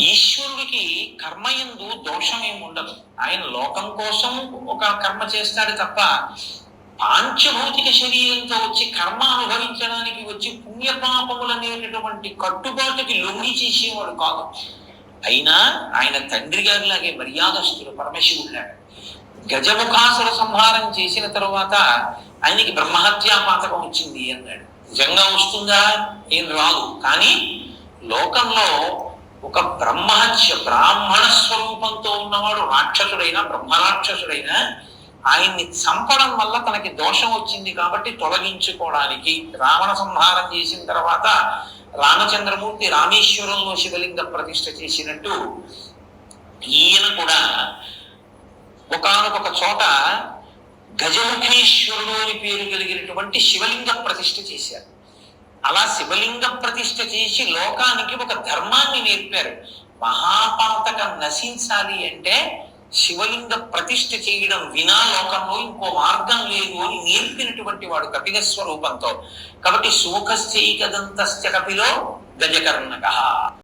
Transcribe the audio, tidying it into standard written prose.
ఈశ్వరుడికి కర్మయందు దోషమేమి ఉండదు. ఆయన లోకం కోసం ఒక కర్మ చేస్తాడు తప్ప పాంచభౌతిక శరీరంతో వచ్చి కర్మ అనుభవించడానికి వచ్చి పుణ్యపాపములు అనేటటువంటి కట్టుబాటుకి లొంగి చేసేవాడు కాదు. అయినా ఆయన తండ్రి గారిలాగే మర్యాదస్తుడు, పరమశివుడిలాగా. గజముఖాసుర సంహారం చేసిన తరువాత ఆయనకి బ్రహ్మహత్యా పాతకం వచ్చింది అన్నాడు. నిజంగా వస్తుందా? ఏం రాదు. కానీ లోకంలో ఒక బ్రాహ్మణ స్వరూపంతో ఉన్నవాడు రాక్షసుడైనా బ్రహ్మరాక్షసుడైనా ఆయన్ని చంపడం వల్ల తనకి దోషం వచ్చింది కాబట్టి తొలగించుకోవడానికి రావణ సంహారం చేసిన తర్వాత రామచంద్రమూర్తి రామేశ్వరంలో శివలింగ ప్రతిష్ఠ చేసినట్టు ఈయన కూడా ఒకానొక చోట గజముఖేశ్వరుడు అని పేరు కలిగినటువంటి శివలింగ ప్రతిష్ఠ చేశారు. అలా శివలింగ ప్రతిష్ఠ చేసి లోకానికి ఒక ధర్మాన్ని నేర్పారు. మహాపాతకం నశించాలి అంటే శివలింగ ప్రతిష్ఠ చేయడం వినా లోకంలో ఇంకో మార్గం లేదు అని నేర్పినటువంటి వాడు కపిల స్వరూపంతో. కాబట్టి శోకశ్చైకదంతశ్చ కపిలో గజకర్ణకః.